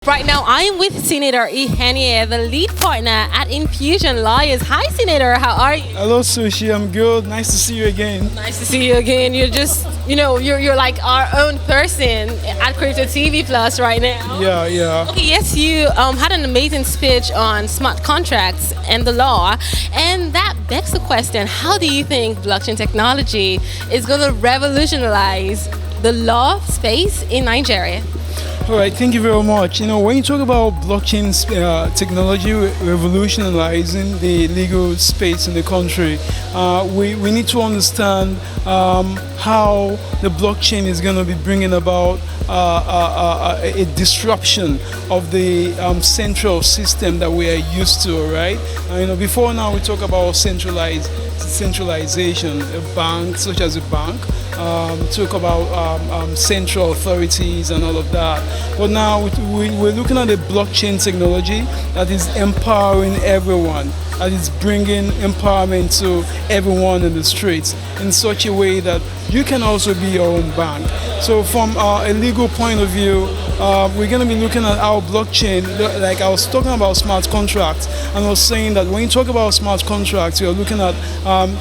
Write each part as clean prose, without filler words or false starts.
Right now, I am with Senator Ihenie, the lead partner at Infusion Lawyers. Hi, Senator. How are you? Hello, Sushi. I'm good. Nice to see you again. Nice to see you again. You're just, you're like our own person at Crypto TV Plus right now. Yeah. Okay, yes, you had an amazing speech on smart contracts and the law, and that begs the question: how do you think blockchain technology is going to revolutionize the law space in Nigeria? All right, thank you very much. When you talk about blockchain technology revolutionizing the legal space in the country, we need to understand how the blockchain is going to be bringing about a disruption of the central system that we are used to, right? Before now we talk about centralization, a bank such as a bank, talk about central authorities and all of that. But now we're looking at a blockchain technology that is empowering everyone, that is bringing empowerment to everyone in the streets in such a way that you can also be your own bank. So from a legal point of view, we're going to be looking at our blockchain. Like I was talking about smart contracts, and I was saying that when you talk about smart contracts, you're looking at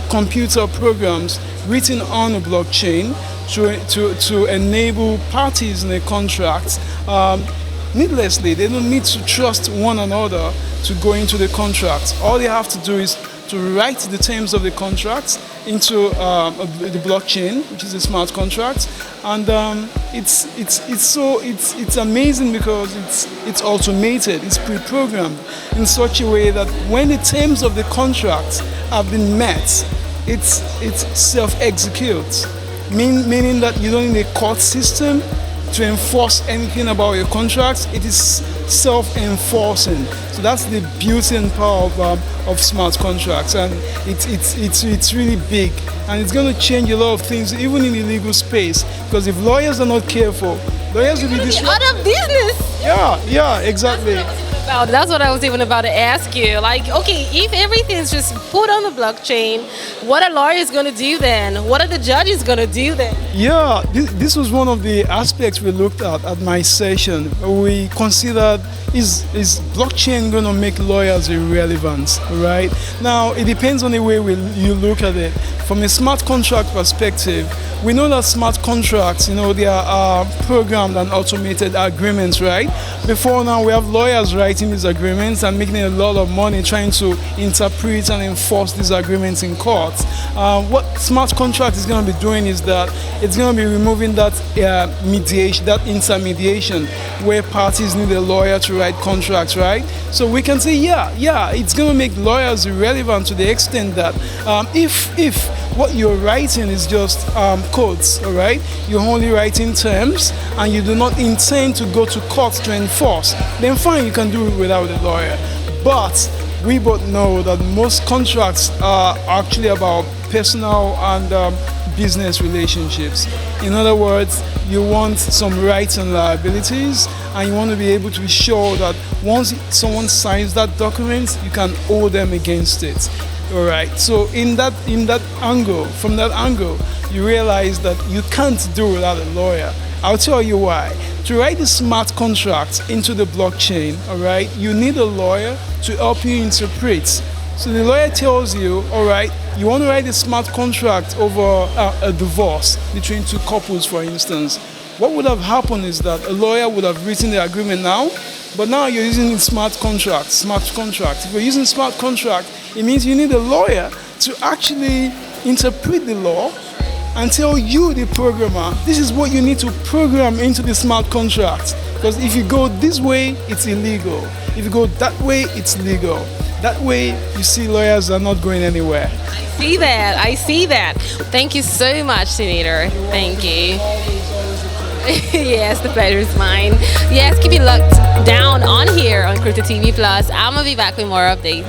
computer programs written on a blockchain to enable parties in a contract. Needlessly, they don't need to trust one another to go into the contract. All they have to do is to write the terms of the contract into the blockchain, which is a smart contract, and it's amazing because it's automated, it's pre-programmed in such a way that when the terms of the contract have been met, it's self-executes, meaning that you don't need a court system to enforce anything about your contracts. It is self-enforcing. So that's the beauty and power of smart contracts, and it's really big, and it's going to change a lot of things even in the legal space, because if lawyers are not careful, lawyers will be out of business. Yeah, exactly. That's what I was even about to ask you. Like, okay, if everything's just put on the blockchain, what are lawyers going to do then? What are the judges going to do then? Yeah, this was one of the aspects we looked at my session. We considered, is blockchain going to make lawyers irrelevant, right? Now, it depends on the way you look at it. From a smart contract perspective, we know that smart contracts, they are programmed and automated agreements, right? Before now, we have lawyers writing these agreements and making a lot of money trying to interpret and enforce these agreements in court. What smart contract is going to be doing is that it's going to be removing that mediation, that intermediation, where parties need a lawyer to write contracts, right? So we can say, it's going to make lawyers irrelevant to the extent that if what you're writing is just codes, all right? You're only writing terms and you do not intend to go to court to enforce, then fine, you can do it without a lawyer. But we both know that most contracts are actually about personal and business relationships. In other words, you want some rights and liabilities, and you want to be able to be sure that once someone signs that document, you can owe them against it. All right. So from that angle, you realize that you can't do without a lawyer. I'll tell you why. To write the smart contract into the blockchain, all right, you need a lawyer to help you interpret. So the lawyer tells you, all right, you want to write a smart contract over a divorce between two couples, for instance. What would have happened is that a lawyer would have written the agreement now, but now you're using smart contract. If you're using smart contract, it means you need a lawyer to actually interpret the law and tell you, the programmer, this is what you need to program into the smart contract. Because if you go this way, it's illegal. If you go that way, it's legal. That way, you see, lawyers are not going anywhere. I see that. Thank you so much, Senator. Thank you. Yes, the pleasure is mine. Yes, keep it locked down on here on Crypto TV Plus. I'm going to be back with more updates.